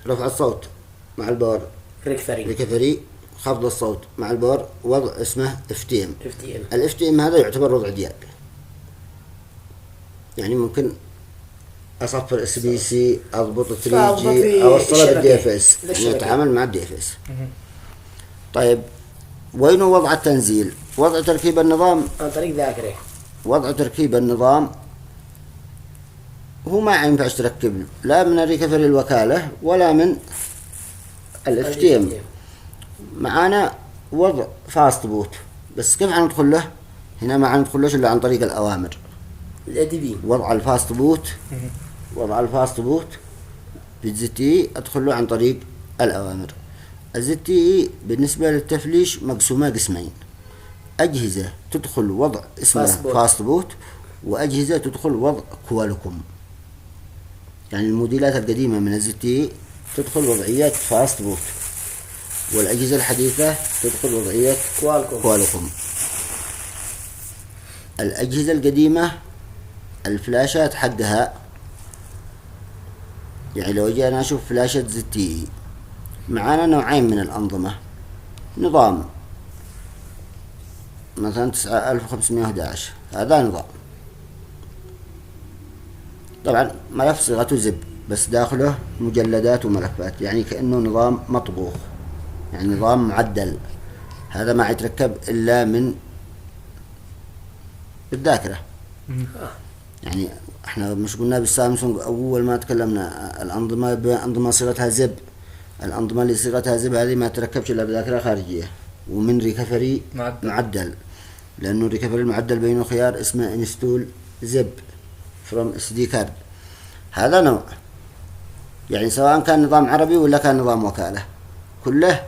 رفع الصوت مع الباور ريكفري. خفض الصوت مع الباور وضع اسمه FTM. الFTM هذا يعتبر وضع دياب، يعني ممكن أصفر SBC، أضبط 3G، أوصله بالDFS، يعني أتعامل مع الDFS. طيب وين وضع التنزيل؟ وضع تركيب النظام عن طريق ذاكرة. وضع تركيب النظام هو ما ينفعش تركب لا من الريكفري الوكالة ولا من الFTM. معانا وضع فاست بوت، بس كيف حندخل له؟ هنا ما حندخلوش إلا عن طريق الأوامر. وضع الفاست بوت بالZTE أدخل له عن طريق الأوامر. الZTE بالنسبة للتفليش مقسومة قسمين: أجهزة تدخل وضع اسمه فاست بوت، وأجهزة تدخل وضع كوالكوم. يعني الموديلات القديمة من الZTE تدخل وضعيات فاست بوت، والأجهزة الحديثة تدخل وضعية كوالكوم. الأجهزة القديمة الفلاشات حقها، يعني لو جينا نشوف فلاشة ZTE معانا نوعين من الأنظمة. نظام مثلا 9511 هذا نظام، طبعا ملف صيغته زب بس داخله مجلدات وملفات، يعني كأنه نظام مطبوخ، يعني نظام معدل. هذا ما يتركب إلا من الذاكرة. يعني احنا مش قلنا بالسامسونج أول ما تكلمنا الأنظمة بأنظمة صيغتها زب. الأنظمة اللي صيغتها زب هذه ما تركبش إلا بذاكرة خارجية ومن ريكفري معدل، لأنه الريكفري المعدل بينه خيار اسمه انستول زب from SD card. هذا نوع، يعني سواء كان نظام عربي ولا كان نظام وكالة كله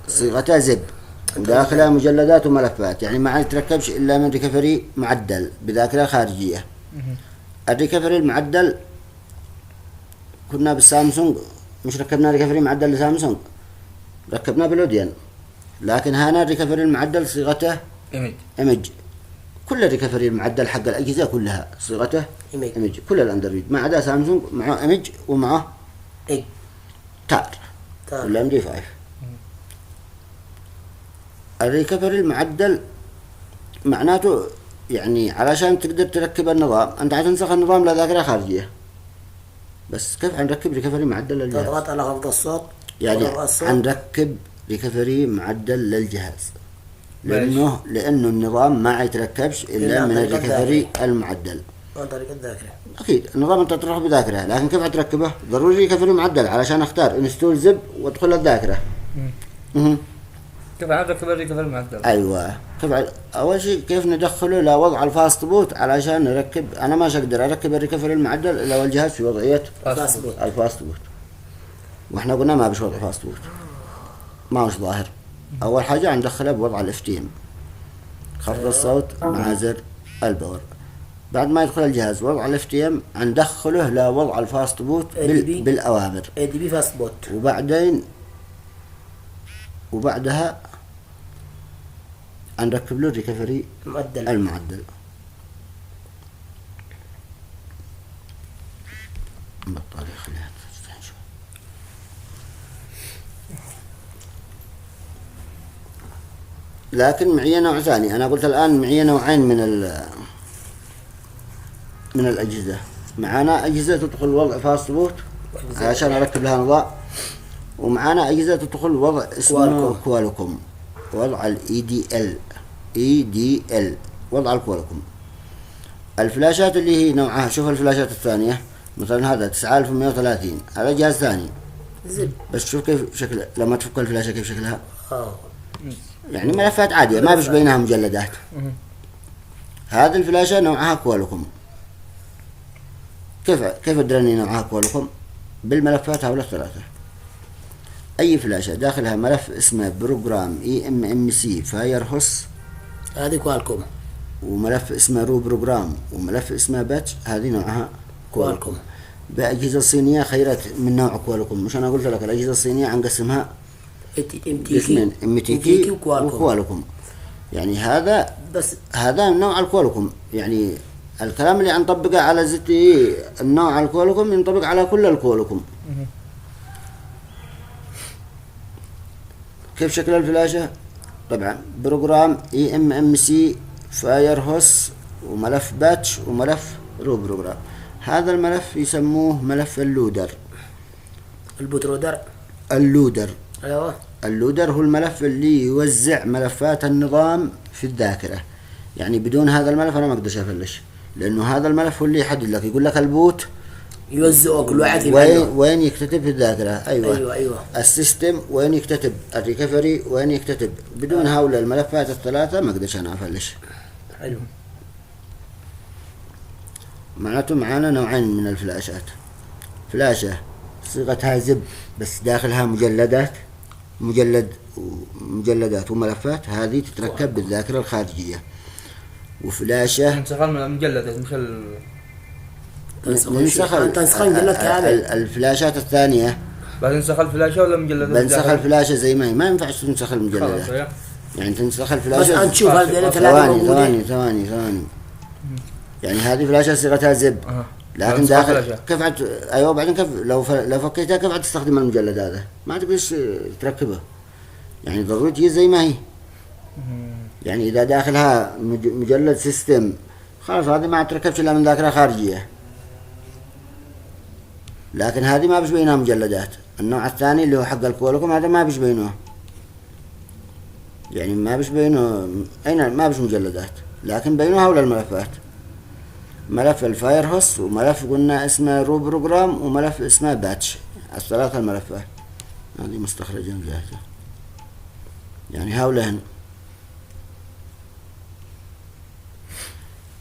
صيغتها زب وداخلها مجلدات وملفات، يعني ما يتركبش إلا من ريكفري معدل بذاكرة خارجية. الريكفري المعدل كنا بالسامسونج مش ركبنا ريكفري معدل لسامسونج، ركبنا بلوديان، لكن هنا الريكفري المعدل صيغته إيمج. كل الريكفري المعدل حق الأجهزة كلها صيغته إيمج، كل الأندرويد ما عدا سامسونج معه إيمج ومعه تار ولا MD5. الريكفري المعدل معناته يعني علشان تقدر تركب النظام أنت هتنسخ النظام لذاكرة خارجية، بس كيف هنركب ريكفري معدل للجهاز؟ تضغط على خفض الصوت، يعني هنركب ريكفري معدل للجهاز، لأنه النظام ما يتركبش إلا من الريكفري المعدل عن طريق الذاكرة. أكيد النظام أنت تروح بذاكرة، لكن كيف هتركبه؟ ضروري ريكفري معدل علشان أختار انستول زب وأدخل الذاكرة. كيف نركب الريكفري المعدل؟ أيوة، أول شيء كيف ندخله لوضع الفاست بوت علشان نركب. أنا ما أقدر أركب الريكفري المعدل إلا والجهاز في وضعية الفاست بوت، وإحنا قلنا ما بش وضع فاست بوت، ما هوش ظاهر. أول حاجة ندخله بوضع الFTM، خفض الصوت مع زر الباور. بعد ما يدخل الجهاز وضع الFTM ندخله لوضع الفاست بوت بالأوامر ADB فاست بوت، وبعدها نركب له الريكفري المعدل. بطارية خليها تستنشق. لكن معي نوع ثاني. أنا قلت الآن معي نوعين من الأجهزة. معنا أجهزة تدخل وضع فاست بوت عشان أركب لها نظام، ومعنا أجهزة تدخل وضع اسمه كوالكوم، وضع EDL وضع الكوالكوم. الفلاشات اللي هي نوعها، شوف الفلاشات الثانية مثلا هذا 9130 هذا جهاز ثاني بس شوف كيف شكله لما تفك الفلاشة كيف شكلها. يعني ملفات عادية ما بش بينها مجلدات. هذه الفلاشة نوعها كوالكوم. كيف أدرني نوعها كوالكوم؟ بالملفات هؤلاء الثلاثة. أي فلاشة داخلها ملف اسمه بروجرام EMMC فايرهوس هذه كوالكوم، وملف اسمه رو بروجرام، وملف اسمه باتش، هذه نوعها كوالكوم. بأجهزة صينية خيرت من نوع كوالكوم. مش أنا قلت لك الأجهزة الصينية عنقسمها اسمين MTK وكوالكوم. يعني هذا نوع الكوالكوم. يعني الكلام اللي نطبقه على ZTE النوع الكوالكوم ينطبق على كل الكوالكوم. كيف شكل الفلاشة؟ طبعا بروجرام EMMC فاير هوس وملف باتش وملف رو بروجرام. هذا الملف يسموه ملف اللودر. البوترودر. اللودر. ايوه. اللودر هو الملف اللي يوزع ملفات النظام في الذاكرة. يعني بدون هذا الملف أنا ما أقدرش أفلش، لأنه هذا الملف هو اللي يحدد لك، يقول لك البوت يوزعوا كل واحد في وين يكتتب في الذاكرة. أيوة. السيستم وين يكتتب، الريكفري وين يكتتب. بدون هؤلاء الملفات الثلاثة ما أقدرش أنا أفلش. حلو. معناته معانا نوعين من الفلاشات. فلاشة صيغتها زب بس داخلها مجلدات وملفات، هذه تتركب بالذاكرة الخارجية. وفلاشة تنسخ المجلدات مش ننسخ الفلاشات الثانية. بنسخ الفلاشة ولا مجلدات؟ بنسخ الفلاشة زي ما هي، ما ينفعش تنسخ المجلدات. يعني تنسخ الفلاشة. بس نشوف ثواني. يعني هذه فلاشة صيغتها زب. لكن داخل كيف ايوه بعدين كيف لو فكيتها كيف تستخدم المجلد هذا؟ ما تقدرش تركبه. يعني ضروري تجي زي ما هي. يعني اذا داخلها مجلد سيستم خلاص هذه ما تركبش الا من ذاكرة خارجية. لكن هذه ما بيش بينها مجلدات. النوع الثاني اللي هو حق الكوالكم هذا ما بيش بينه، يعني ما بيش بينه ما بيش مجلدات، لكن بينه هؤلاء الملفات. ملف الفاير هوس وملف قلنا اسمه رو بروجرام وملف اسمه باتش. الثلاثة الملفات هذه مستخرجة من ذاتها. يعني هؤلاء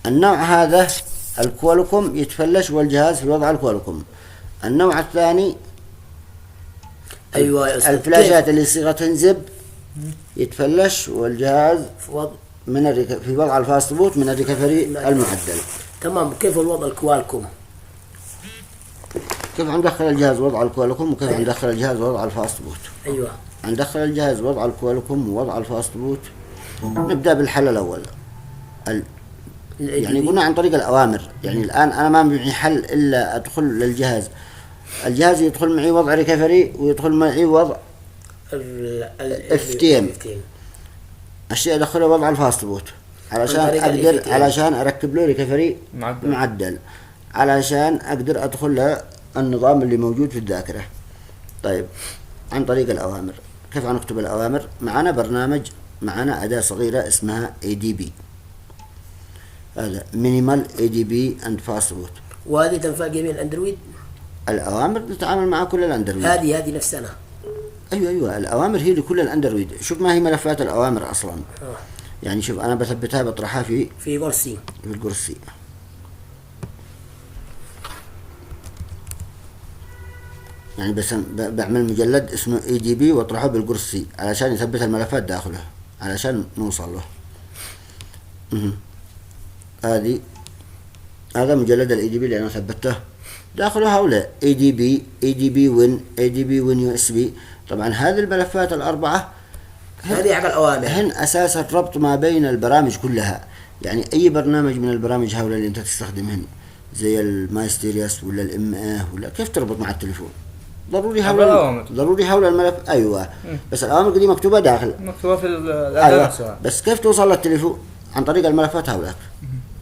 النوع هذا الكوالكم يتفلش والجهاز في وضع الكوالكم. النوع الثاني أيوة الفلاشات اللي صيغتها زب يتفلش والجهاز في وضع الفاست بوت من الريكفري المعدل. تمام. كيف الوضع الكوالكم؟ كيف ندخل الجهاز وضع الكوالكم وكيف ندخل الجهاز وضع الفاست بوت؟ ايوه. ندخل الجهاز وضع الكوالكم ووضع الفاست بوت. نبدأ بالحل الأول. يعني قلنا عن طريق الأوامر. يعني الآن أنا ما معي حل إلا أدخل للجهاز. الجهاز يدخل معي وضع ريكفري ويدخل معي وضع FTM. الشيء أدخله وضع الفاست بوت علشان أركب له ريكفري معدل علشان أقدر أدخل النظام اللي موجود في الذاكرة. طيب عن طريق الأوامر. كيف نكتب الأوامر؟ معنا برنامج، معنا أداة صغيرة اسمها ADB. هذا Minimal ADB and Fast Boot. وهذه تنفع جميع الأندرويد؟ الأوامر تتعامل مع كل الأندرويد. هذه نفسنا. أيوة الأوامر هي لكل الأندرويد. شوف ما هي ملفات الأوامر أصلا. يعني شوف أنا بثبتها بطرحها في الكرسي. يعني بس بعمل مجلد اسمه ADB واطرحه بالكرسي علشان يثبت الملفات داخله علشان نوصل له. هذا مجلد الADB اللي أنا ثبته داخله هؤلاء ADB Win USB. طبعا هذه الملفات الأربعة هذه على الأوامر هن أساس الربط ما بين البرامج كلها. يعني أي برنامج من البرامج هؤلاء اللي أنت تستخدمهن زي المايستيريس ولا الMA ولا كيف تربط مع التليفون؟ ضروري هؤلاء الملف. أيوة. بس الأوامر دي مكتوبة في الأداة. بس كيف توصل للتليفون؟ عن طريق الملفات هؤلاء.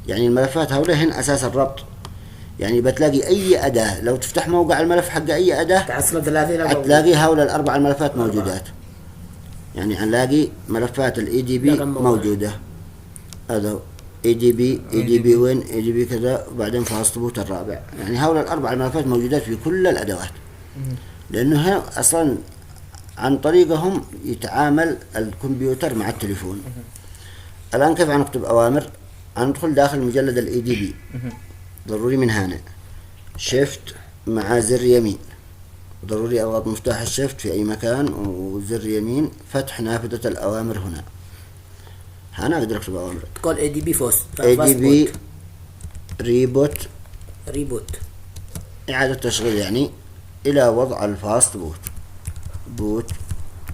يعني الملفات هؤلاء هن أساس الربط. يعني بتلاقي أي أداة لو تفتح موقع الملف حق أي أداة هتلاقي هؤلاء الأربع الملفات موجودات. يعني هنلاقي ملفات الADB موجودة. هذا ADB Win ADB كذا وبعدين فاست بوت الرابع. يعني هؤلاء الأربع الملفات موجودات في كل الأدوات، لأنه أصلا عن طريقهم يتعامل الكمبيوتر مع التليفون. الآن كيف نكتب أوامر؟ ندخل داخل مجلد الADB. ضروري من هنا شيفت مع زر يمين. ضروري أضغط مفتاح الشيفت في أي مكان وزر يمين فتح نافذة الأوامر. هنا أقدر أكتب أوامر. تقول ADB ADB ريبوت إعادة تشغيل يعني إلى وضع الفاست بوت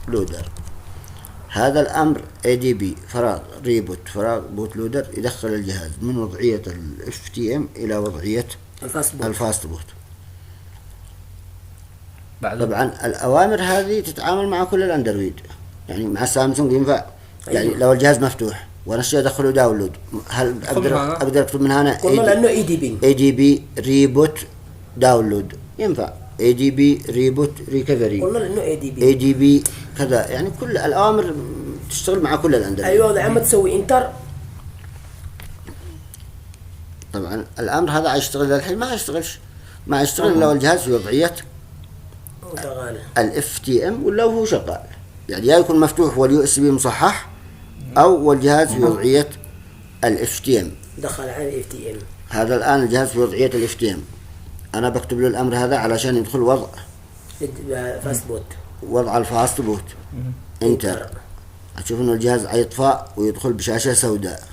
لودر. هذا الأمر ADB فراغ بوت لودر يدخل الجهاز من وضعية FTM إلى وضعية الفاست بوت. طبعا الأوامر هذه تتعامل مع كل الأندرويد. يعني مع السامسونج ينفع. يعني أيوة. لو الجهاز مفتوح وانا اشتري ادخله داونلود، هل اقدر اكتب من هنا قلنا لانه اي دي بي. اي دي بي ريبوت داونلود؟ ينفع اي دي بي ريبوت ريكفري، قلنا لانه اي دي بي. اي دي بي كذا، يعني كل الاوامر تشتغل مع كل الاندرويد. ايوه لما تسوي انتر طبعا الامر هذا يشتغل الحين، ما يشتغل لو الجهاز في وضعيه شغال الاف تي ام ولا هو شغال. يعني يا يكون مفتوح واليو اس بي مصحح، او والجهاز في وضعيه الاف تي ام. دخل على الاف تي ام. هذا الان الجهاز في وضعيه الاف تي ام، انا بكتب له الامر هذا علشان يدخل وضع فاست بوت، وضع الفاست بوت انتر. هتشوف انه الجهاز يطفى ويدخل بشاشه سوداء.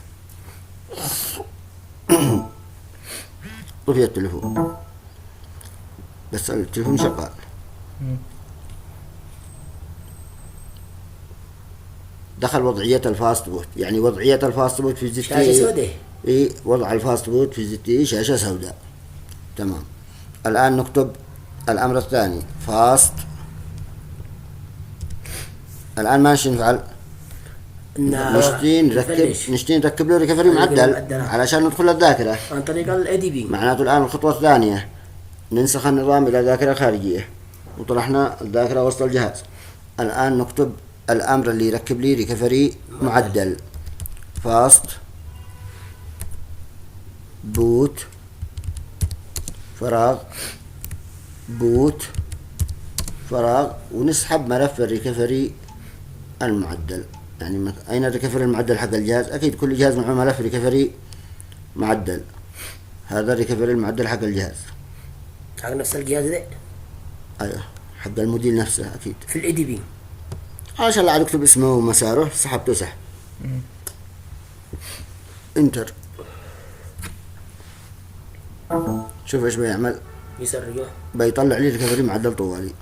طفي التليفون بس التليفون شغال. دخل وضعية الفاست بوت، يعني وضعية الفاست بوت في شاشة سوداء. اي وضع الفاست بوت في زتي شاشة سوداء. تمام. الآن نكتب الأمر الثاني فاست. الآن ما نفعل، نشتي نركب له ريكفري معدل علشان ندخل الذاكرة عن طريق الاي دي بي. معناته الآن الخطوة الثانية ننسخ النظام إلى ذاكرة خارجية وطرحنا الذاكرة وسط الجهاز. الآن نكتب الأمر اللي يركب لي ريكفري معدل فاست بوت فراغ بوت فراغ، ونسحب ملف الريكفري المعدل. يعني أين الريكفري المعدل حق الجهاز؟ أكيد كل جهاز معه ملف ريكفري معدل. هذا الريكفري المعدل حق الجهاز، حق نفس الجهاز ده. أيوه حق الموديل نفسه أكيد في الاي دي بي. عشان لا اكتب اسمه ومساره، سحبته سحب انتر. شوف ايش بيعمل، يسرجه بيطلع لي ريكفري معدل طوالي.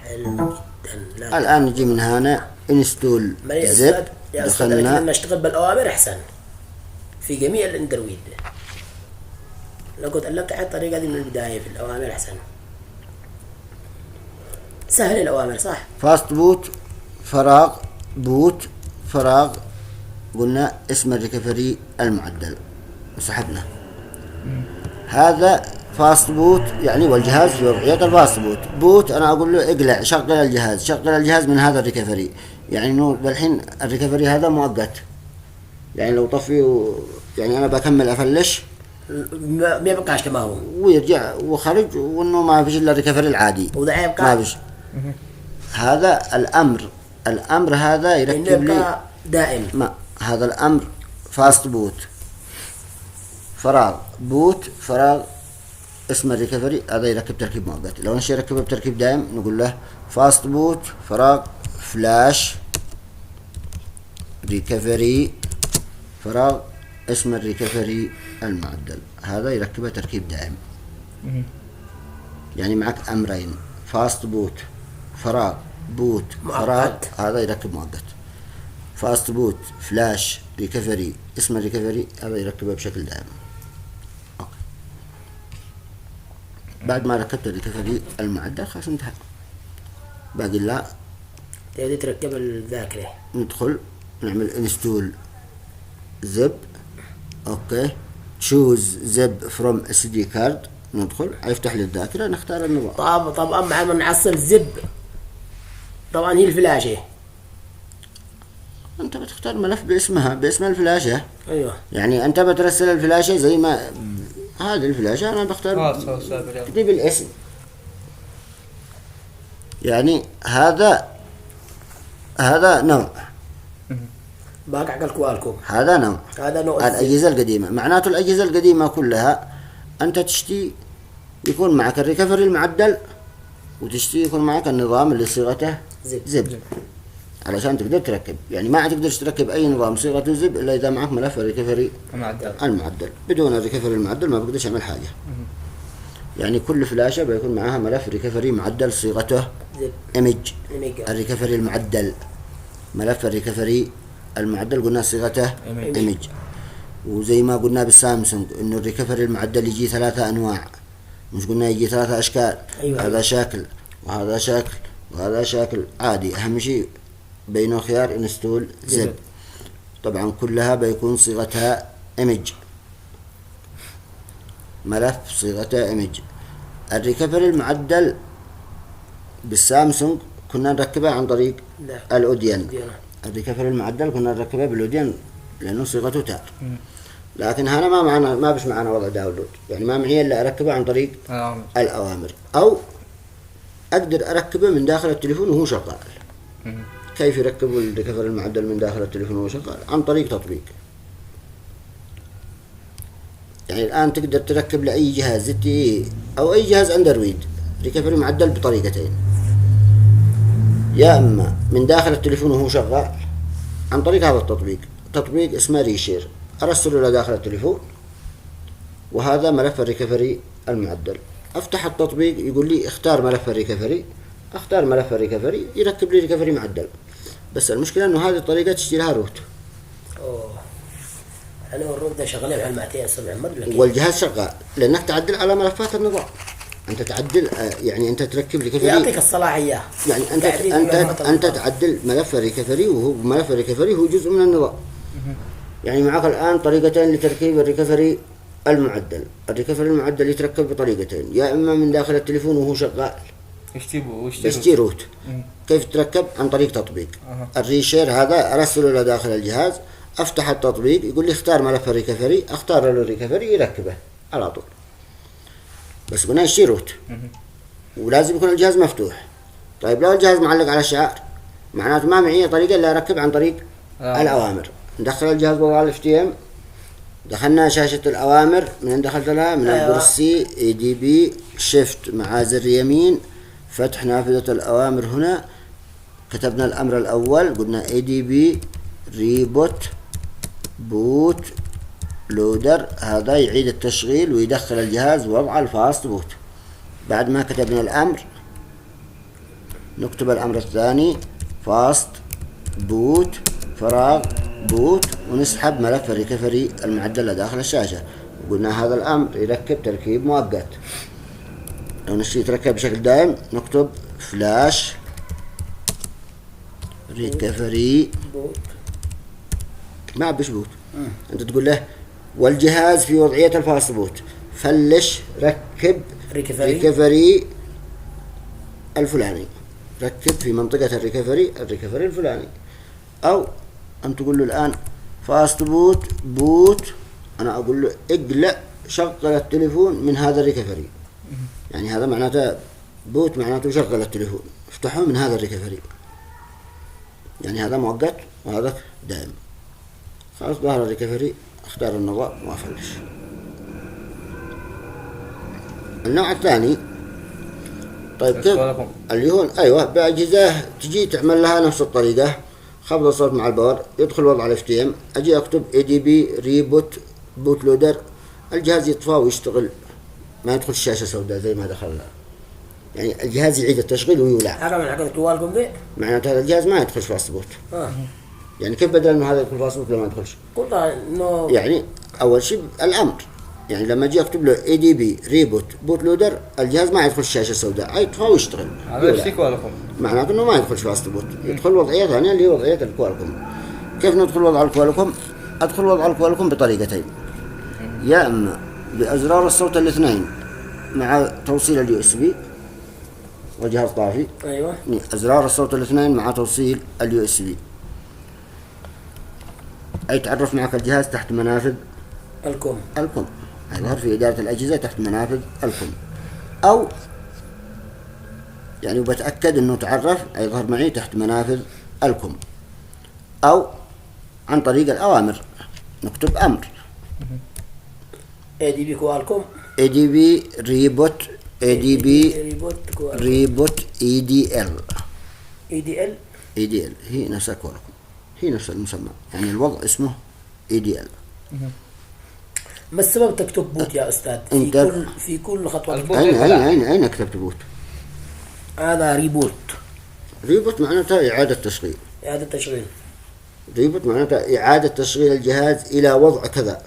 حلو جدا. الان نجي من هنا انستول زب. دخلنا نشتغل بالاوامر احسن في جميع الاندرويد. لو كنت علمت على الطريقه دي من البدايه في الاوامر احسن. سهل الأوامر صح. فاست بوت فراغ بوت فراغ، قلنا اسم الريكفري المعدل وسحبنا. هذا فاست بوت يعني والجهاز في وضعية الفاست بوت. بوت أنا أقول له اقلع شغل الجهاز من هذا الريكفري. يعني إنه الحين الريكفري هذا مؤقت، يعني لو طفي يعني أنا بكمل أفلش ما يبقاش كما هو ويرجع وخرج، وإنه ما فيش إلا الريكفري العادي ما فيش. هذا الأمر هذا يركب لي دائم. ما هذا الأمر فاست بوت فراغ بوت فراغ اسم الريكفري، هذا يركب تركيب مؤقت. لو نشي يركبه بتركيب دائم نقول له فاست بوت فراغ فلاش ريكفري فراغ اسم الريكفري المعدل. هذا يركبه تركيب دائم. يعني معك أمرين، فاست بوت فراغ بوت فراغ، هذا يركب مؤقت. فاست بوت فلاش ريكفري اسم الريكفري، هذا يركبه بشكل دائم. بعد ما ركبت الريكفري المعدل خلاص انتهى. باقي لا تبدأ تركب الذاكرة. ندخل نعمل انستول زب. اوكي تشوز زب فروم اس دي كارد. ندخل يفتح لي الذاكرة، نختار النظام. طبعا مع ما نعصر زب طبعا هي الفلاشة. انت بتختار ملف باسم الفلاشة. ايوه يعني انت بترسل الفلاشة زي ما هذه الفلاشة انا بختار تكتب الاسم. يعني هذا نوع باقي على الكوالكوم. هذا نوع الأجهزة القديمة. معناته الأجهزة القديمة كلها أنت تشتي يكون معك الريكفري المعدل، وتشتي يكون معك النظام اللي صيغته زب علشان تقدر تركب. يعني ما تقدر تركب أي نظام صيغته زب إلا إذا معك ملف الريكفري المعدل. بدون الريكفري المعدل ما بقدرش أعمل حاجة. يعني كل فلاشة بيكون معها ملف ريكفري معدل صيغته إيمج. الريكفري المعدل ملف الريكفري المعدل قلنا صيغته إيمج. وزي ما قلنا بالسامسونج إنه الريكفري المعدل يجي 3 أنواع، مش قلنا يجي 3 أشكال. أيوة. هذا شكل وهذا شكل وهذا شكل عادي. أهم شيء بينه خيار انستول زب. طبعا كلها بيكون صيغتها image، ملف صيغتها image. الريكفري المعدل بالسامسونج كنا نركبها عن طريق الأوديان. الريكفري المعدل كنا نركبها بالأوديان لأنه صيغته تار. لكن هنا ما معنا، ما بش معنا وضع داونلود، يعني ما معي إلا أركبها عن طريق الأوامر، أو أقدر أركبه من داخل التليفون وهو شغال. كيف يركبوا الريكفري المعدل من داخل التليفون وهو شغال؟ عن طريق تطبيق. يعني الآن تقدر تركب لأي جهاز ZTE أو أي جهاز أندرويد ريكفري معدل بطريقتين: يا إما من داخل التليفون وهو شغال عن طريق هذا التطبيق، تطبيق اسمه ريشير، أرسله إلى داخل التليفون وهذا ملف الريكفري المعدل. أفتح التطبيق يقول لي اختار ملف الريكفري، أختار ملف الريكفري يركب لي ريكفري معدل. بس المشكلة إنه هذه الطريقة تشتري لها روت. أنا والروت ده شغالين على المعتية أستاذ محمد، والجهاز شغال لأنك تعدل على ملفات النظام. أنت تعدل يعني أنت تركب ريكفري، يعطيك الصلاحية. يعني أنت تعدل ملف الريكفري، وهو ملف الريكفري هو جزء من النظام. يعني معك الآن طريقتين لتركيب الريكفري المعدل. الريكفري المعدل يتركب بطريقتين: يا إما من داخل التليفون وهو شغال يشتري روت. كيف تركب؟ عن طريق تطبيق الريشير. هذا أرسله إلى داخل الجهاز، أفتح التطبيق يقول لي اختار ملف الريكفري، أختار له الريكفري يركبه على طول. بس قلنا يشتري روت ولازم يكون الجهاز مفتوح. طيب لو الجهاز معلق على الشعار معناته ما معي طريقة إلا أركب عن طريق الأوامر. ندخل الجهاز بوضع FTM، دخلنا شاشة الأوامر. من دخلت لها من الكرسي ADB شيفت مع زر يمين، فتح نافذة الأوامر. هنا كتبنا الأمر الأول، قلنا ADB ريبوت بوت لودر، هذا يعيد التشغيل ويدخل الجهاز وضع الفاست بوت. بعد ما كتبنا الأمر نكتب الأمر الثاني فاست بوت فراغ بوت، ونسحب ملف الريكفري المعدل داخل الشاشة. وقلنا هذا الأمر يركب تركيب مؤقت. لو نشتي يتركب بشكل دائم نكتب فلاش ريكفري بوت، ما بش بوت. أنت تقول له والجهاز في وضعية الفاست بوت، فلش ركب ريكفري الفلاني، ركب في منطقة الريكفري الفلاني. أو أن تقول له الآن فاست بوت أنا أقول له اقلع شغل التليفون من هذا الريكفري. يعني هذا معناته بوت، معناته شغل التليفون، افتحه من هذا الريكفري. يعني هذا مؤقت وهذا دائم. خلاص ظهر الريكفري، اختار النظام وافلش. النوع الثاني طيب كيف اللي هو أيوة بأجهزة تجي تعمل لها نفس الطريقة، خفض الصوت مع الباور، يدخل وضع FTM، أجي أكتب ADB ريبوت بوت لودر، الجهاز يطفى ويشتغل، ما يدخل الشاشة سوداء زي ما دخلنا. يعني الجهاز يعيد التشغيل ويولع. هذا من حقك جوالكم ذي؟ معناته هذا الجهاز ما يدخل فاست بوت. يعني كيف بدل إنه هذا يدخل فاست بوت لما يدخلش؟ قلنا إنه يعني أول شيء الأمر، يعني لما أجي أكتب له ADB ريبوت بوت لودر، الجهاز ما يدخل الشاشة السوداء، يطفى ويشتغل. هذا كوالكم. معناته إنه ما يدخل فاست بوت، يدخل وضعية ثانية اللي هي وضعية الكوالكم. كيف ندخل وضع الكوالكم؟ أدخل وضع الكوالكم بطريقتين: يا إما بأزرار الصوت الاثنين مع توصيل USB وجهاز طافي. أيوة. أزرار الصوت الاثنين مع توصيل USB، أي تعرف معك الجهاز تحت منافذ الكم يظهر في إدارة الأجهزة تحت منافذ الكم. أو يعني بتأكد إنه تعرف يظهر معي تحت منافذ الكم. أو عن طريق الأوامر نكتب أمر ADB كوالكم ADB ريبوت ADB ريبوت EDL هي نفسها كوالكم، هي نفس المسمى، يعني الوضع اسمه EDL. ما السبب تكتب بوت يا أستاذ في كل خطوة؟ أين كتبت بوت؟ هذا ريبوت معناته إعادة تشغيل. ريبوت معناته إعادة تشغيل الجهاز إلى وضع كذا.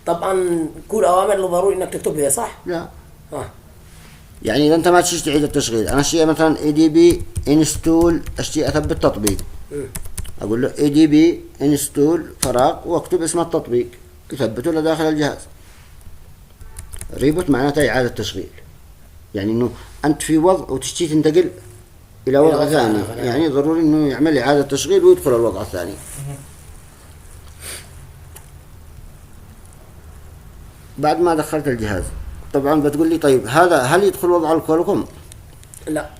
طبعا كل أوامر ضروري إنك تكتب بها صح؟ لا. يعني إذا أنت ما تشتي تعيد التشغيل، أنا أشتي مثلا ADB انستول، أشتي أثبت تطبيق، أقول له ADB انستول فراغ وأكتب اسم التطبيق يثبته لداخل الجهاز. ريبوت معناته إعادة تشغيل، يعني إنه أنت في وضع وتشتي تنتقل إلى وضع ثاني، يعني ضروري إنه يعمل إعادة تشغيل ويدخل الوضع الثاني. بعد ما دخلت الجهاز طبعا بتقول لي طيب هذا هل يدخل وضع الكوالكوم؟ لا.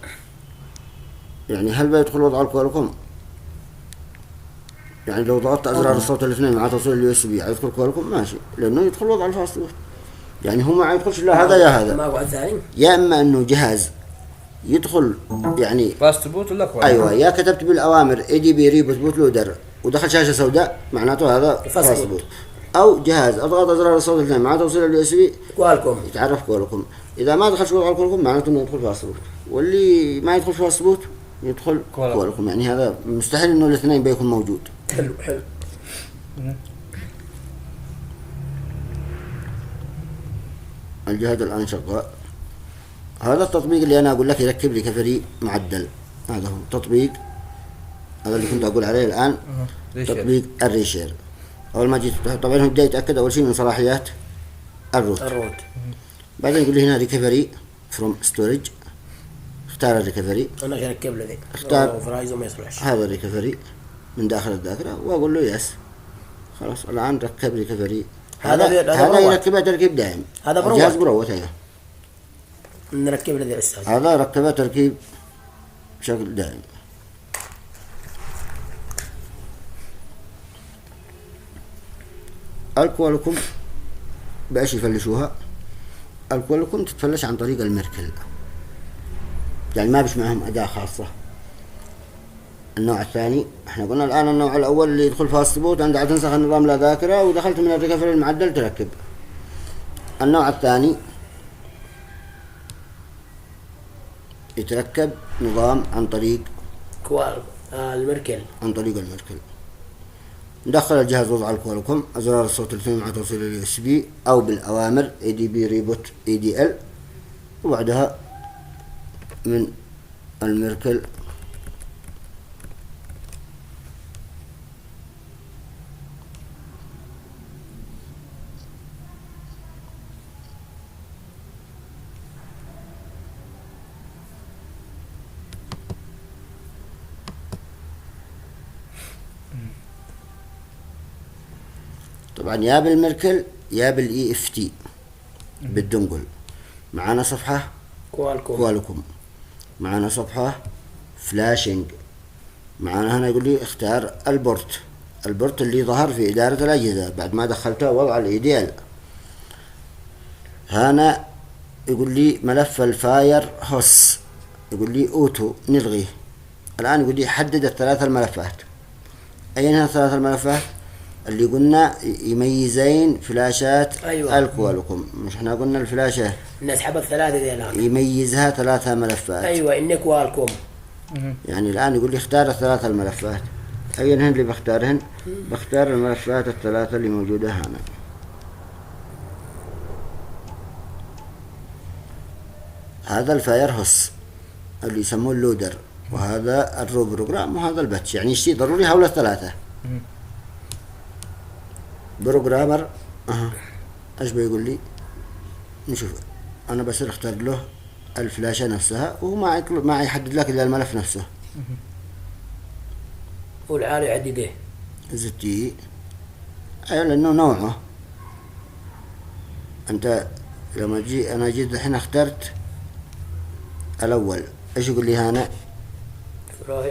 يعني هل بيدخل وضع الكوالكوم؟ يعني لو ضغطت أزرار الصوت الاثنين مع توصيل اليو اس بي يدخل كوالكوم ماشي، لأنه يدخل وضع الفاست بوت. يعني هو ما يدخلش لا هذا يا هذا، ما هو ثاني. يا إما إنه جهاز يدخل يعني فاست بوت ولا كوالكوم؟ أيوة، يا كتبت بالأوامر ADB ريبوت بوت لودر ودخل شاشة سوداء معناته هذا فاست بوت، أو جهاز أضغط أزرار الصوت الاثنين مع توصيل اليو اس بي كوالكوم يتعرف كوالكوم. إذا ما دخلش وضع الكوالكوم معناته إنه يدخل فاست بوت، واللي ما يدخل فاست بوت يدخل كوالكوم. يعني هذا مستحيل إنه الاثنين بيكون موجود. حلو حلو. الجهاز الآن شغال. هذا التطبيق اللي أنا أقول لك يركب لي كفري معدل، هذا هو التطبيق هذا اللي كنت أقول عليه الآن. تطبيق الريشير. أول ما جيت طبعا هو يبدأ يتأكد أول شيء من صلاحيات الروت. بعدين يقول لي هنا ريكفري فروم ستورج، اختار الريكفري. أنا أركب له ذي. اختار فرايزو ما يصلحش. هذا الريكفري من داخل الذاكرة وأقول له يس. خلاص الآن ركب ريكفري. هذا يركبه تركيب دائم. هذا بروت. جهاز بروت هذا. نركب له ذي أستاذ. هذا ركبه تركيب بشكل دائم. الكوالكوم بأيش يفلشوها؟ الكوالكوم تتفلش عن طريق الميركل، يعني ما بش معهم أداة خاصة. النوع الثاني احنا قلنا الآن النوع الأول اللي يدخل فاست بوت عندها تنسخ النظام لا ذاكرة ودخلت من الريكفري المعدل تركب. النوع الثاني يتركب نظام عن طريق الميركل، عن طريق الميركل. ندخل الجهاز وضع الكوالكوم، أزرار الصوت الاثنين مع توصيل اليو اس بي أو بالأوامر ADB ريبوت ADL، وبعدها من الميركل طبعا يا بالميركل يا بالاي اف تي بالدنقل. معنا صفحة كوالكوم، معنا صفحة فلاشنج، معنا هنا يقول لي اختار البورت اللي ظهر في إدارة الأجهزة بعد ما دخلته وضع الإيديال. هنا يقول لي ملف الفاير هوس، يقول لي اوتو نلغيه. الآن يقول لي حدد الثلاث الملفات. أين هي الثلاث الملفات اللي قلنا يميزين فلاشات؟ أيوة. الكوالكوم مش احنا قلنا الفلاشة نسحب الثلاثة دي الآن يميزها ثلاثة ملفات. أيوة إنك كوالكوم. يعني الآن يقول لي اختار الثلاث الملفات. أين هن اللي بختارهن؟ بختار الملفات الثلاثة اللي موجودة هنا. هذا الفاير هوس اللي يسموه اللودر، وهذا الرو بروجرام، وهذا الباتش. يعني شيء ضروري هؤلاء الثلاثة. بروجرامر ايش بيقول لي؟ نشوف. انا بصير اختار له الفلاشة نفسها، وهو ما يحدد لك الا الملف نفسه. والعالي يعدده زتي ايوه لانه نوعه. انت لما انا جيت الحين اخترت الاول، ايش يقول لي هنا؟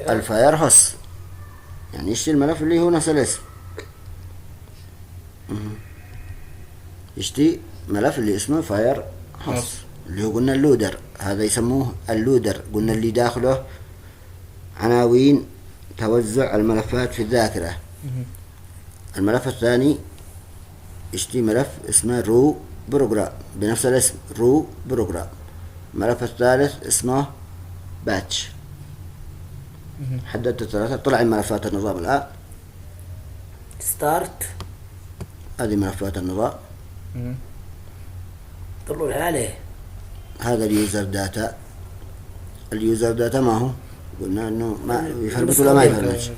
الفاير هوس، يعني يشتري الملف اللي هو نفس الاسم. يشتري ملف اللي اسمه فاير هوس اللي هو قلنا اللودر. هذا يسموه اللودر، قلنا اللي داخله عناوين توزع الملفات في الذاكرة. الملف الثاني يشتري ملف اسمه رو بروجرام بنفس الاسم رو بروجرام. الملف الثالث اسمه باتش. حددت الثلاثة. طلع ملفات النظام الآن. ستارت، هذه ملفات النظام. طلعوا عليه. هذا اليوزر داتا. اليوزر داتا ما هو؟ قلنا انه ما يفرمت ولا ما يفرمت.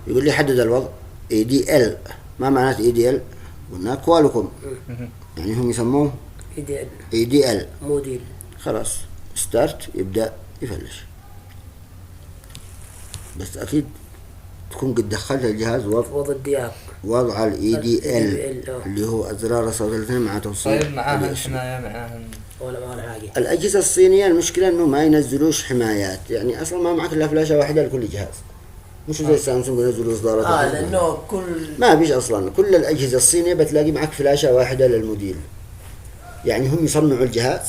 يقول لي حدد الوضع ADL. ما معنات ADL؟ قلنا كوالكم، يعني هم يسموه ADL موديل. خلاص ستارت يبدأ يفلش. بس أكيد تكون قد دخلت الجهاز وضع الدياب، وضع ال ADL اللي هو أزرار الصوت الاثنين مع توصيل. طيب معاها حماية معاها ولا ما حاجة. الأجهزة الصينية المشكلة إنه ما ينزلوش حمايات، يعني أصلا ما معك إلا فلاشة واحدة لكل جهاز، مش زي سامسونج ينزلوا إصدارات. لأنه ما فيش أصلا. كل الأجهزة الصينية بتلاقي معك فلاشة واحدة للموديل. يعني هم يصنعوا الجهاز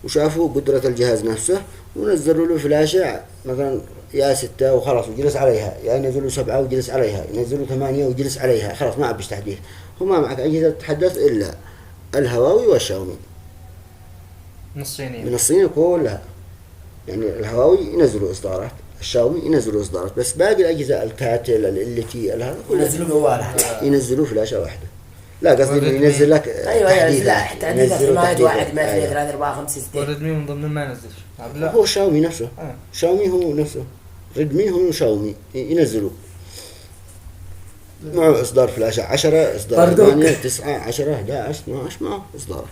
وشافوا قدرة الجهاز نفسه ونزلوا له فلاشة مثلا يا 6 وخلاص وجلس عليها، يا ينزلوا 7 وجلس عليها، ينزلوا 8 وجلس عليها، خلاص ما عبش تحديث. وما معك أجهزة تتحدث إلا الهواوي والشاومي من الصينية. من الصين كلها. يعني الهواوي ينزلوا إصدارات، الشاومي ينزلوا إصدارات، بس باقي الأجهزة الكاتل الالتي هذا ينزلوا فلاشة واحدة. لا قصدي ينزل لك تحديث حماية 1 2 3 4 5 6. وريدمي من ضمن ما ينزلش. هو شاومي نفسه. شاومي هو نفسه، ريدمي هو شاومي ينزلوا معه إصدار فلاشة 10 إصدار 8 9 10 11 12 معه إصدار.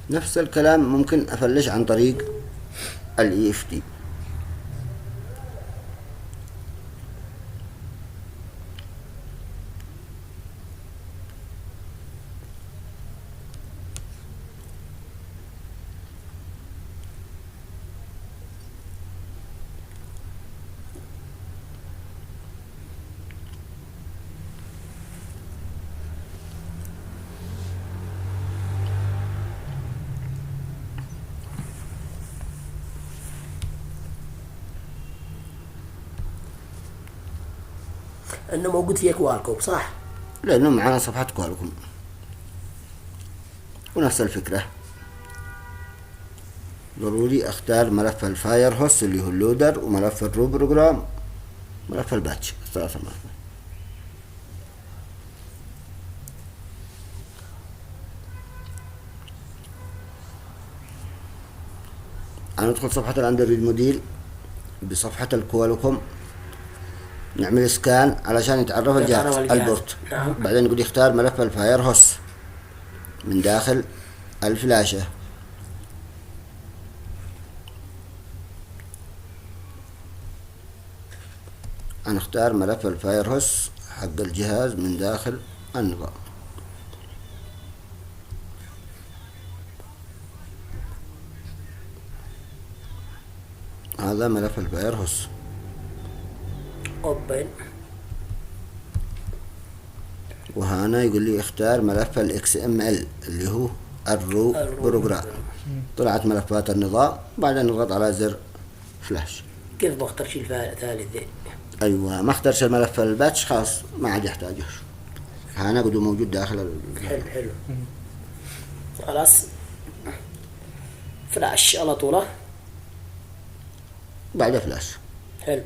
نفس الكلام ممكن أفلش عن طريق ال EFT. انه موجود في كوالكوم صح؟ لانه معنا صفحة كوالكوم ونفس الفكرة. ضروري اختار ملف الفاير هوست اللي هو اللودر، وملف الرو بروجرام، ملف الباتش، 3 ملفات. أنا ندخل صفحة الأندرويد موديل بصفحة الكوالكوم، نعمل سكان علشان يتعرف الجهاز البورت. بعدين نقول يختار ملف الفاير هوست من داخل الفلاشة. هنختار ملف الفاير هوست حق الجهاز من داخل النظام. هذا ملف الفاير هوست. اوبن. وهنا يقول لي اختار ملف ال XML اللي هو الرو بروجرام. طلعت ملفات النظام، بعدين نضغط على زر فلاش. كيف بختار شيء ثالث ذي؟ ايوه ما اخترش الملف الباتش، خلاص ما عاد يحتاجه. هنا قد موجود داخل حلو خلاص. فلاش على طوله. بعد فلاش. حلو.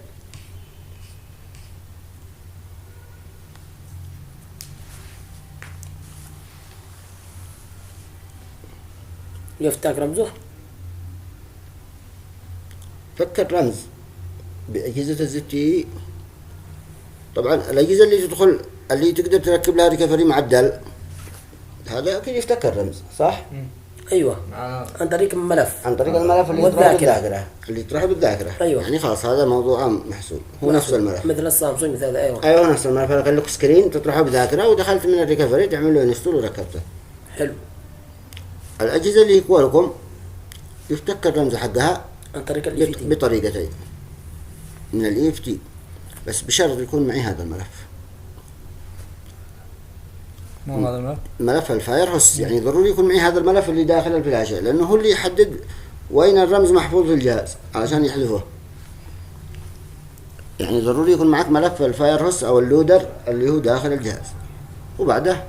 يفتك رمزه. فك الرمز بأجهزة الزتي. طبعا الأجهزة اللي تدخل اللي تقدر تركب لها ريكفري معدل هذا أكيد يفتك الرمز صح؟ أيوة عن طريق الملف. عن طريق الملف اللي يطرح بالذاكرة. اللي يطرح بالذاكرة. أيوة. يعني خلاص هذا موضوع محسوب. هو نفس الملف. مثل السامسونج مثل هذا. أيوة نفس الملف. هذا لك سكرين تطرحه بالذاكرة ودخلت من الريكفري تعمل له انستول وركبته. حلو. الأجهزة اللي كوالكوم يفتك الرمز حقها عن طريق ال EFT بطريقتين من ال EFT، بس بشرط يكون معي هذا الملف. ما هذا الملف؟ ملف الفاير هوست. يعني ضروري يكون معي هذا الملف اللي داخل الفلاشة، لأنه هو اللي يحدد وين الرمز محفوظ في الجهاز علشان يحذفه. يعني ضروري يكون معك ملف الفاير هوست أو اللودر اللي هو داخل الجهاز، وبعده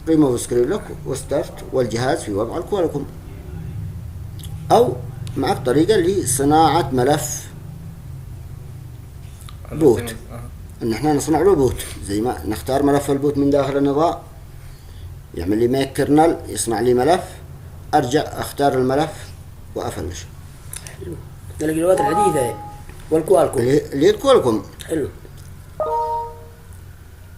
ريموف سكرين لوك وستارت والجهاز في وضع الكوالكم. أو معك طريقة لصناعة ملف بوت، إن إحنا نصنع له بوت، زي ما نختار ملف البوت من داخل النظام، يعمل لي ميك كرنل، يصنع لي ملف، أرجع أختار الملف وأفلش. حلو. الأدوات الحديثة والكوالكم. اللي الكوالكم. حلو.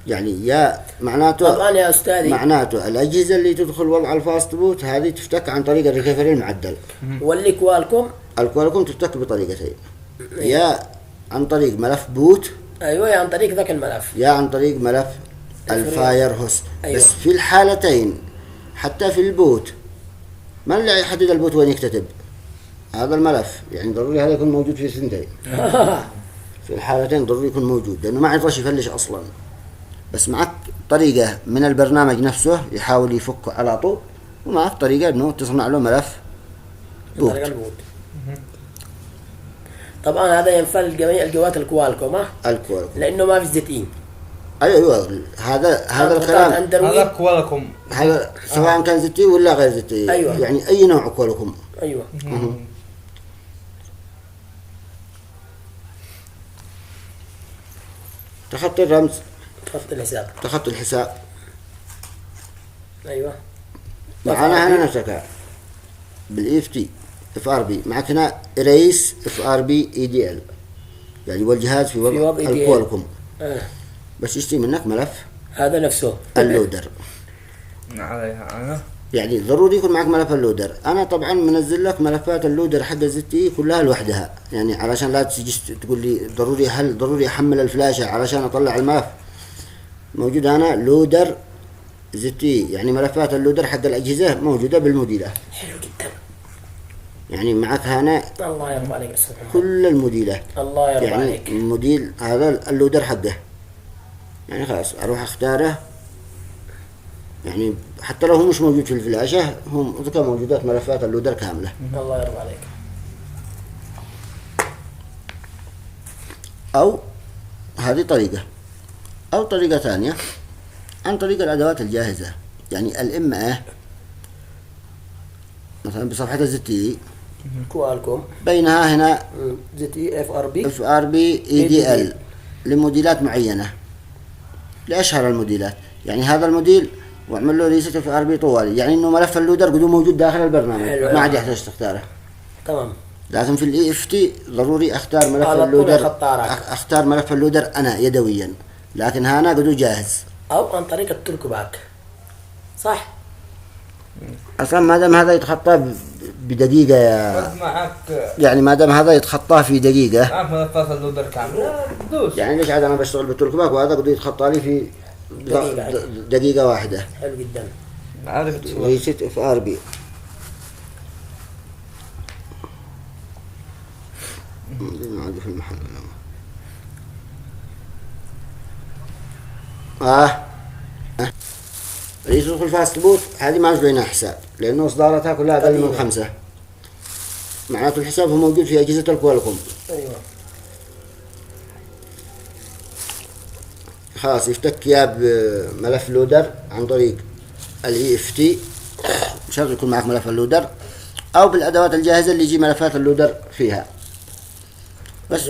يعني يا معناته طبعا يا أستاذي معناته الأجهزة اللي تدخل وضع الفاست بوت هذه تفتك عن طريق الريكفري المعدل. واللي كوالكم. الكوالكم تفتك بطريقتين، يا عن طريق ملف بوت، أيوة، يا عن طريق ذاك الملف، يا عن طريق ملف الفاير هوست. أيوة. بس في الحالتين حتى في البوت ما اللي يحدد البوت وين يكتتب هذا الملف، يعني ضروري هذا يكون موجود في الثنتين. في الحالتين ضروري يكون موجود، لأنه ما يقدرش يفلش أصلا. بس معك طريقة من البرنامج نفسه يحاول يفك على طول، ومعك طريقة إنه تصنع له ملف بوت. البوت. طبعا هذا ينفل جميع الجوات الكوالكم، الكوالكم لأنه ما في زيتين. أيوة هذا الكلام هذا كوالكم، هذا سواء كان زتي ولا غير زتي. أيوة. يعني أي نوع كوالكم. أيوة. تخطي الرمز، تخطي الحساب. أيوة. معنا هنا نفسك بالاف تي اف ار بي، معك هنا رئيس اف ار بي اي دي ال، يعني والجهاز في وضع الكوالكم. بس يشتري منك ملف هذا نفسه اللودر. عليها أنا يعني ضروري يكون معك ملف اللودر. انا طبعا منزل لك ملفات اللودر حق الزتي كلها لوحدها، يعني علشان لا تجي تقول لي ضروري احمل الفلاشة علشان اطلع الملف. موجود هنا لودر زتي، يعني ملفات اللودر حق الاجهزة موجودة بالموديلات. حلو جدا. يعني معك هنا الله يرضى عليك كل الموديلات. الله يرضى يعني عليك. الموديل هذا اللودر حقه، يعني خلاص اروح اختاره. يعني حتى لو هو مش موجود في الفلاشة، هم ذكر موجودات ملفات اللودر كاملة. الله يرضى عليك. أو هذه طريقة، أو طريقة ثانية عن طريق الأدوات الجاهزة. يعني الإما مثلا بصفحة الزتي كوالكم بينها هنا زتي اف ار بي اي دي ال لموديلات معينة، لأشهر الموديلات. يعني هذا الموديل واعمل له ريست اف ار بي طوالي، يعني انه ملف اللودر قد موجود داخل البرنامج، ما عاد يحتاج تختاره. تمام. لكن في الاي اف تي ضروري اختار ملف اللودر، اختار ملف اللودر انا يدويا، لكن هنا قد جاهز. او عن طريق الترك باك، صح؟ اصلا ما دام هذا يتخطى بدقيقة يا معك، يعني ما دام هذا يتخطى في دقيقة، معك ملفات اللودر كاملة دوس. يعني ليش عاد انا بشتغل بالترك باك وهذا قد يتخطى لي في دقيقة واحدة. حلو جدا. عارف ريست اف ار بي. ما في المحل رئيس يدخل فاست بوت، هذه ما لنا حساب لأنه إصداراتها كلها أقل من 5. معناته الحساب هو موجود في أجهزة الكوالكم. أيوة. خلاص يفتك يا بملف لودر عن طريق الاي اف تي، شرط يكون معك ملف اللودر، أو بالأدوات الجاهزة اللي يجي ملفات اللودر فيها. بس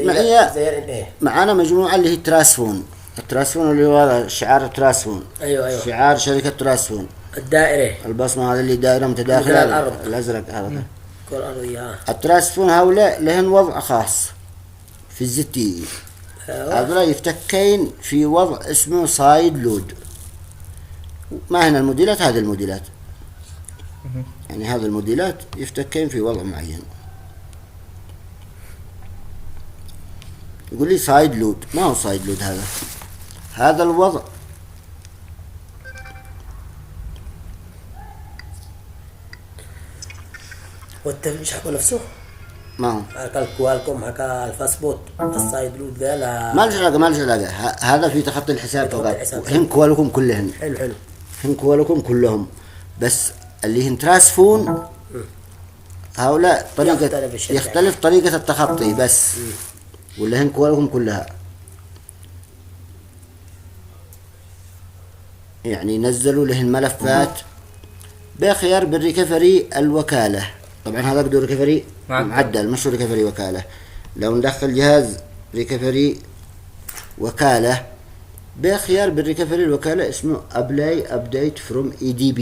معانا مجموعة اللي هي تراسفون. التراسفون اللي هو شعار تراسفون. أيوة. شعار شركة تراسفون. الدائرة. البصمة هذا اللي دائرة متداخلة الأرض. الأزرق هذا. كل أرضية. التراسفون هؤلاء لهن وضع خاص في الزتي. هذولا يفتكين في وضع اسمه سايد لود. ما هنا الموديلات، هذه الموديلات. يعني هذه الموديلات يفتكين في وضع معين. يقول لي سايد لود، ما هو سايد لود هذا الوضع والتفريش حقه نفسه ما هو حكى الكوالكم، حكى الفاسبوت، السايد لود ذا لا ما ليش علاقة هذا في تخطي الحساب فقط. هن كوالكم كلهن. حلو. هن كوالكم كلهم، بس اللي هن تراسفون هؤلاء طريقة يختلف طريقة التخطي بس. ولا هن كوالكم كلها. يعني نزلوا له الملفات بخيار بالريكفري الوكالة. طبعا هذا بده ريكفري معدل مش ريكفري وكالة. لو ندخل جهاز ريكفري وكالة بخيار بالريكفري الوكالة اسمه Apply Update from EDB.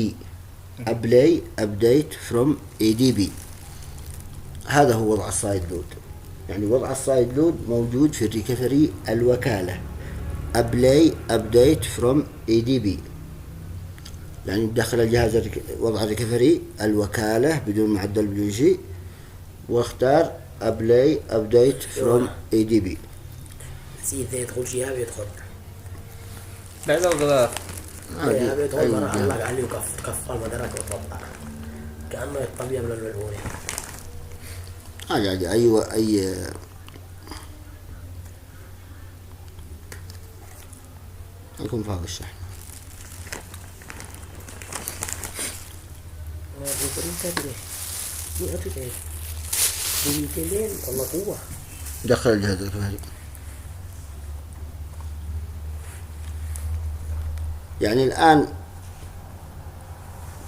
Apply Update from EDB. هذا هو وضع السايد لود. يعني وضع السايد لود موجود في الريكفري الوكالة. Apply Update from EDB. يعني ندخل الجهاز وضع الريكفري الوكالة بدون معدل بدون شيء واختار Apply Update from EDB. سيد يدخل شيء يدخل بعد الغلاف يدخل مرة الله عليه وكف المدرك وطبع كأنه الطبيعة من الملعونة. يعني أيوة أي يكون فاق الشحن. والله قوة. دخل الجهاز الكهربائي. يعني الآن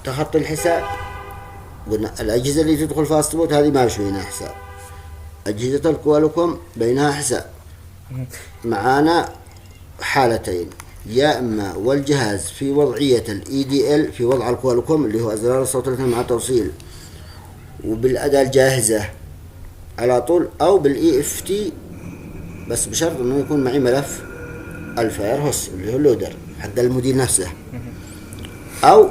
تخطي الحساب. قلنا الأجهزة اللي تدخل فاست بوت هذه ما بينها حساب. أجهزة الكوالكوم بينها حساب. معانا حالتين، يا إما والجهاز في وضعية EDL في وضع الكوالكوم اللي هو أزرار الصوت الاثنين مع توصيل وبالأداة الجاهزة على طول، أو بالEFT بس بشرط إنه يكون معي ملف الفاير هوس اللي هو اللودر حق الموديل نفسه، أو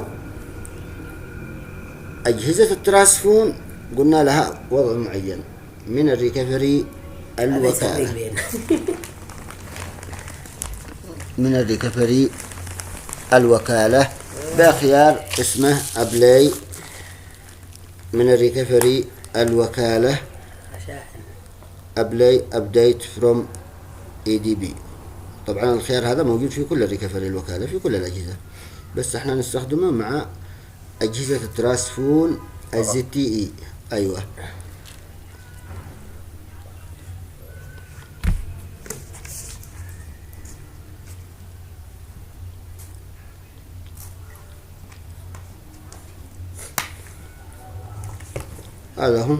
أجهزة الترانسفون قلنا لها وضع معين من الريكفري الوكالة. من الريكفري الوكالة بخيار اسمه أبلاي من الريكفري الوكالة أبلاي أبديت فروم EDB. طبعا الخيار هذا موجود في كل الريكفري الوكالة في كل الأجهزة، بس احنا نستخدمه مع أجهزة الترانسفون ZTE. أيوة هذا هم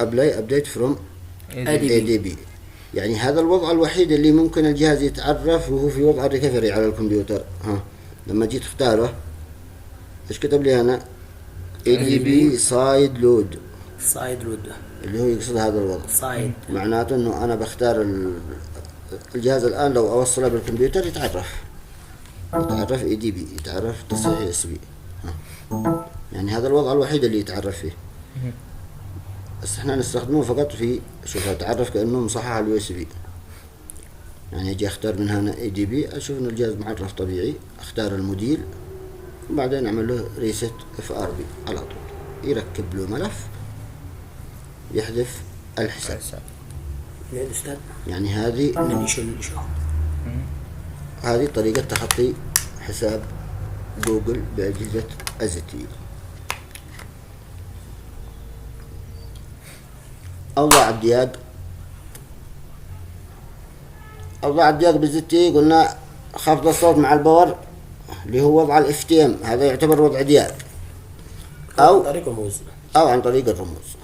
Apply Update from EDB. يعني هذا الوضع الوحيد اللي ممكن الجهاز يتعرف وهو في وضع الريكفري على الكمبيوتر. لما جيت اختاره ايش كتب لي انا؟ EDB سايد لود. سايد لود اللي هو يقصد هذا الوضع. سايد معناته انه انا بختار الجهاز الان لو اوصله بالكمبيوتر يتعرف EDB، يتعرف تصحيح USB. يعني هذا الوضع الوحيد اللي يتعرف فيه، بس احنا نستخدمه فقط في شوف اتعرف كأنه مصحح على USB. يعني اجي اختار من هنا EDB اشوف ان الجهاز معرف طبيعي، اختار الموديل وبعدين اعمل له ريست FRB على طول يركب له ملف يحذف الحساب. يعني هذه طريقة تخطي حساب جوجل بأجهزة ZTE. أوضاع الدياج بالZTE قلنا خفض الصوت مع الباور اللي هو وضع FTM، هذا يعتبر وضع دياج، أو عن طريق الرموز.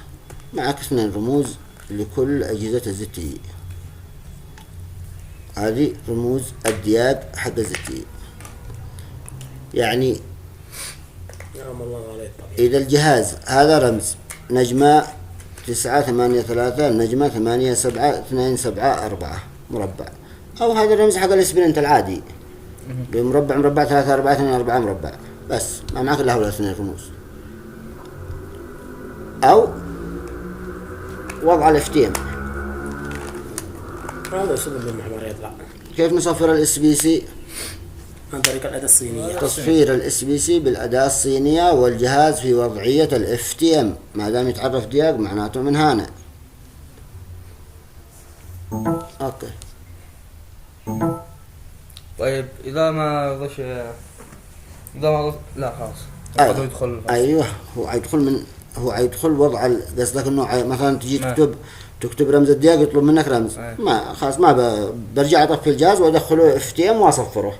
معك 2 رموز لكل أجهزة ZTE. هذه رموز الدياج حق ZTE. يعني إذا الجهاز هذا رمز نجمة 983 نجمة 87274 مربع، أو هذا الرمز حق الإسبرنت العادي بمربع 342 مربع، بس ما معك إلا هؤلاء 2 رموز. أو وضع FTM. كيف نصفر SBC؟ عن طريق الأداة الصينية. تصفير SBC بالأداة الصينية والجهاز في وضعية FTM ما دام يتعرف دياج معناته من هنا. اوكي. طيب إذا ما رضيش لا خلاص يدخل أيوه هو يدخل من هو يدخل وضع قصدك انه مثلا تجي نعم. تكتب رمز الدقيق يطلب منك رمز ما خلاص ما برجع اطفي الجهاز وادخله اف تي ام واصفره.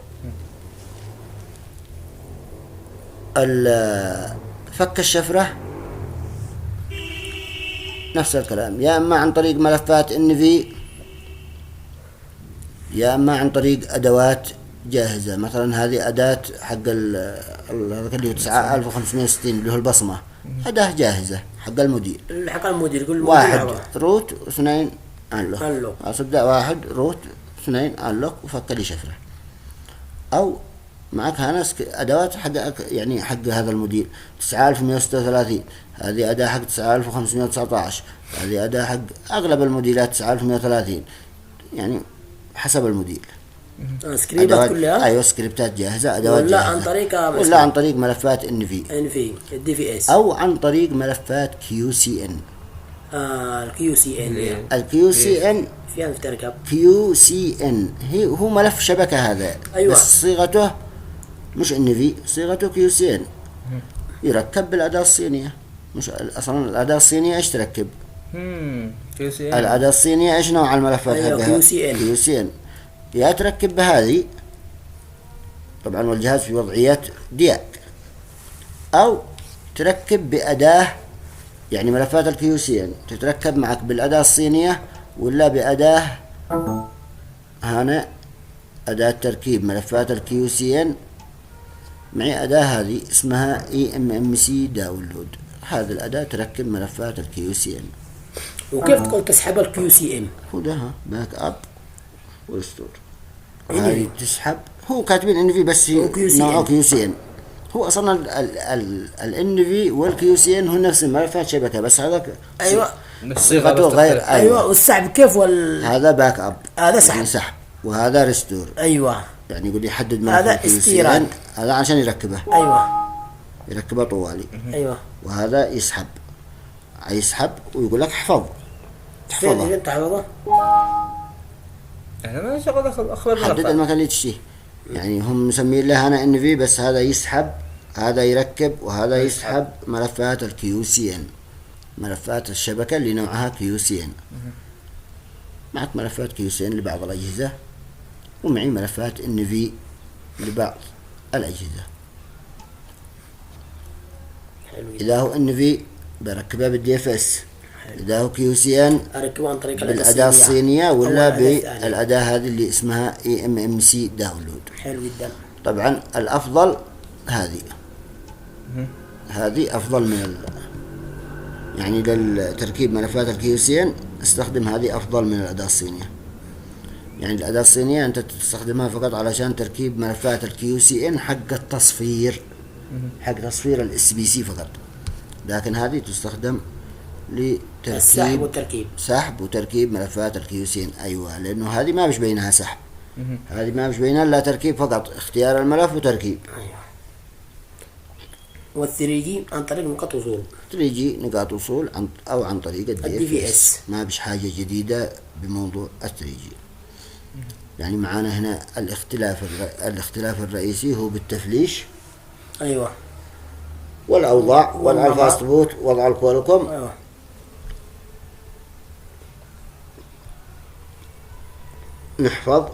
فك الشفرة نفس الكلام، يا اما عن طريق ملفات ان في يا اما عن طريق ادوات جاهزة. مثلا هذه اداة حق اللي هو 9560 اللي هو البصمة، أداة جاهزة حق المدير. حق المدير يقول واحد روت واثنين انلوك. انلوك. أصدق واحد روت اثنين انلوك وفك لي شفرة. أو معك هانس أدوات حق يعني حق هذا المدير 9136 هذه أداة حق 9519 هذه أداة حق أغلب الموديلات 9130 يعني حسب الموديل. سكريبتات كلها. ايوه سكريبتات جاهزه ادوات ولا جاهزة. عن طريق ولا عن طريق ملفات ان في دي في اس او عن طريق ملفات كيو سي ان. الكيو سي ان الكيو سي ان فيها تركب كيو سي ان هو ملف شبكه هذا. أيوة. بس صيغته مش ان في، صيغته كيو سي ان يركب بالاداه الصينيه. مش اصلا الاداه الصينيه ايش تركب؟ كيو سي ان. الاداه الصينيه ايش نوع الملفات أيوة حقها؟ كيو سي ان. يا تركب بهذه طبعا والجهاز في وضعية دياك، أو تركب بأداة يعني ملفات الكيو سي ان تتركب معك بالأداة الصينية ولا بأداة هنا أداة تركيب ملفات الكيو سي ان معي أداة هذه اسمها EMMC داونلود. هذه الأداة تركب ملفات الكيو سي ان. وكيف تقول تسحب الكيو سي ان؟ هو ده باك اب ورستور. هذه تسحب هو كاتبين ان في بس نوعه كيو سي ان. هو اصلا الان في والكيو سي ان هو نفس الملفات شبكه بس هذا ايوه صيغته غير. ايوه والسحب كيف هذا باك اب هذا سحب يعني سحب وهذا ريستور. ايوه يعني يقول يحدد هذا استيراد هذا عشان يركبه. ايوه يركبه طوالي. ايوه وهذا يسحب ويقول لك احفظ تحفظه. تحفظه احنا ما شغل اخبار حدد المكان اللي تشتيه. يعني هم مسمين له هنا ان في بس هذا يسحب هذا يركب وهذا يسحب ملفات الكيو سي ان ملفات الشبكة اللي نوعها كيو سي ان. معك ملفات كيو سي ان لبعض الأجهزة ومعي ملفات ان في لبعض الأجهزة. إذا هو ان في بركبها بالدي اف اس، إذا هو كيو سي ان اركبه عن طريق بالأداة الصينية ولا بالأداة هذه اللي اسمها EMMC داونلود. حلو جدا. طبعا الأفضل هذه أفضل من يعني للتركيب ملفات الكيو سي ان استخدم هذه أفضل من الأداة الصينية. يعني الأداة الصينية أنت تستخدمها فقط علشان تركيب ملفات الكيو سي ان حق التصفير حق تصفير الاس بي سي فقط، لكن هذه تستخدم لتركيب سحب وتركيب ملفات الكيو سي ان. ايوه لانه هذه ما مش بينها سحب، هذه ما مش بينها لا تركيب فقط اختيار الملف وتركيب. ايوه. والثري جي عن طريق نقاط وصول. 3 جي نقاط وصول او عن طريق الدي في اس. ما بش حاجه جديده بموضوع ال 3 جي. يعني معانا هنا الاختلاف الرئيسي هو بالتفليش. ايوه. والاوضاع وضع الفاست بوت وضع الكوالكوم. ايوه. نحفظ